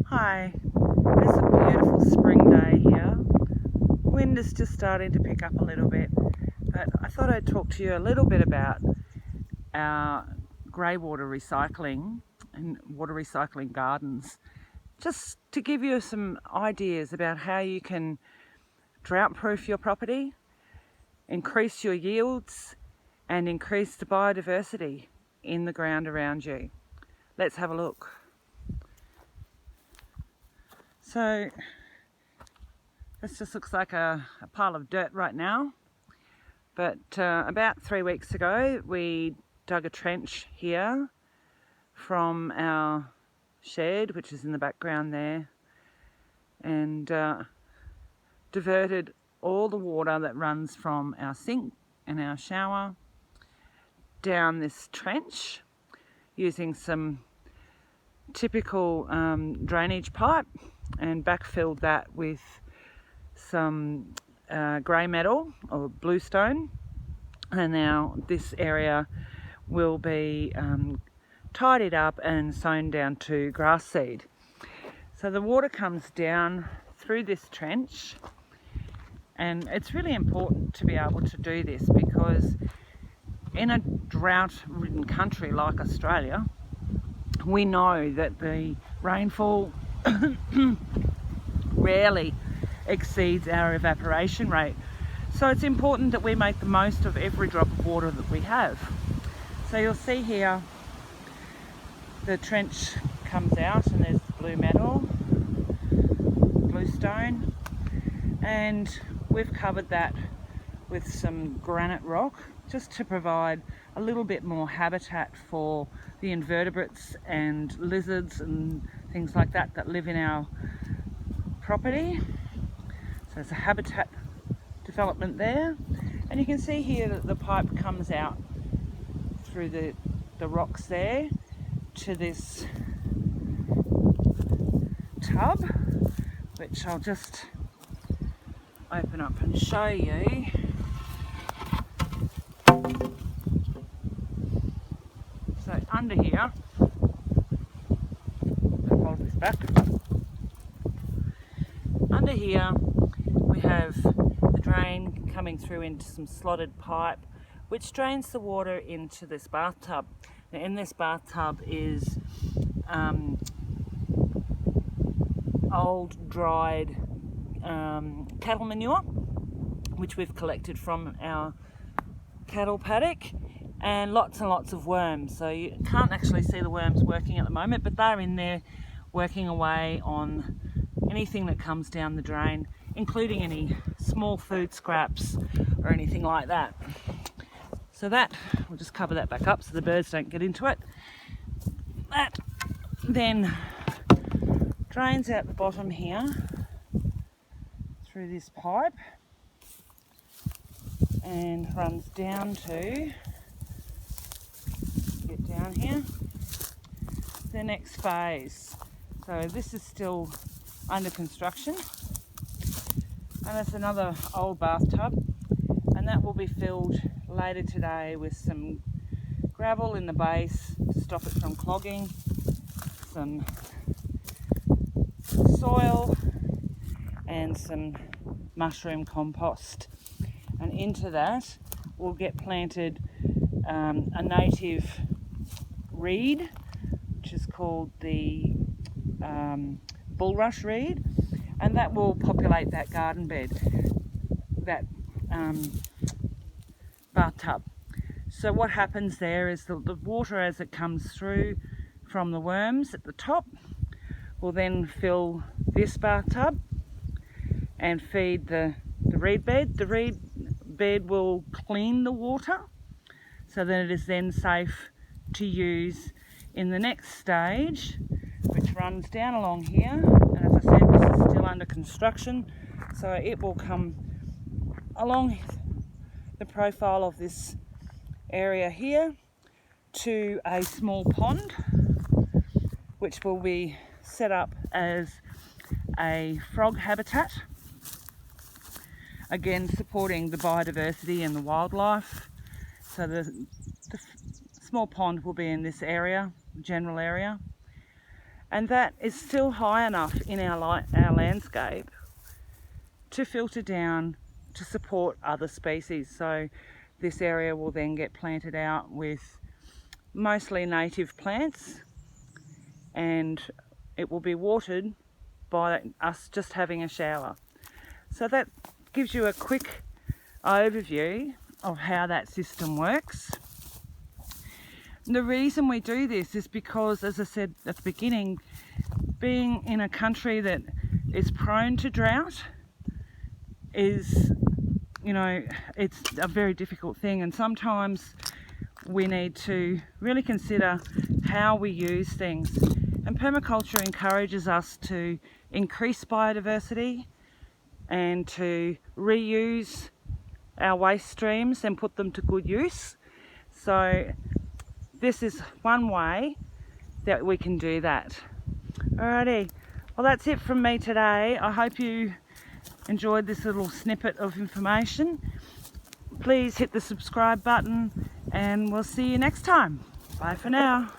Hi, it's a beautiful spring day here. Wind is just starting to pick up a little bit, but I thought I'd talk to you a little bit about our grey water recycling and water recycling gardens, just to give you some ideas about how you can drought proof your property, increase your yields and increase the biodiversity in the ground around you. Let's have a look. So this just looks like a pile of dirt right now, but about 3 weeks ago we dug a trench here from our shed, which is in the background there, and diverted all the water that runs from our sink and our shower down this trench using some typical drainage pipe, and backfilled that with some grey metal or bluestone. And now this area will be tidied up and sown down to grass seed. So the water comes down through this trench, and it's really important to be able to do this because in a drought-ridden country like Australia, we know that the rainfall rarely exceeds our evaporation rate. So it's important that we make the most of every drop of water that we have. So you'll see here the trench comes out and there's blue metal, bluestone, and we've covered that with some granite rock just to provide a little bit more habitat for the invertebrates and lizards and things like that that live in our property. So there's a habitat development there, and you can see here that the pipe comes out through the rocks there to this tub, which I'll just open up and show you. So under here, I'll hold this back. Under here we have the drain coming through into some slotted pipe which drains the water into this bathtub. Now in this bathtub is old dried cattle manure which we've collected from our cattle paddock, and lots of worms. So you can't actually see the worms working at the moment, but they're in there working away on anything that comes down the drain, including any small food scraps or anything like that. So that, we'll just cover that back up so the birds don't get into it. That then drains out the bottom here through this pipe and runs down to, get down here, the next phase. So this is still under construction, and it's another old bathtub, and that will be filled later today with some gravel in the base to stop it from clogging, some soil and some mushroom compost, and into that we'll get planted a native reed which is called the bulrush reed, and that will populate that garden bed, that bathtub. So what happens there is the water as it comes through from the worms at the top will then fill this bathtub and feed the reed bed. The reed bed will clean the water so that it is then safe to use in the next stage, which runs down along here. And as I said, this is still under construction, so it will come along the profile of this area here to a small pond which will be set up as a frog habitat, again supporting the biodiversity and the wildlife. So the small pond will be in this area, general area, and that is still high enough in our landscape to filter down to support other species. So this area will then get planted out with mostly native plants, and it will be watered by us just having a shower. So that gives you a quick overview of how that system works. The reason we do this is because, as I said at the beginning, being in a country that is prone to drought is, it's a very difficult thing, and sometimes we need to really consider how we use things. And permaculture encourages us to increase biodiversity and to reuse our waste streams and put them to good use. So this is one way that we can do that. Alrighty, well, that's it from me today. I hope you enjoyed this little snippet of information. Please hit the subscribe button and we'll see you next time. Bye for now.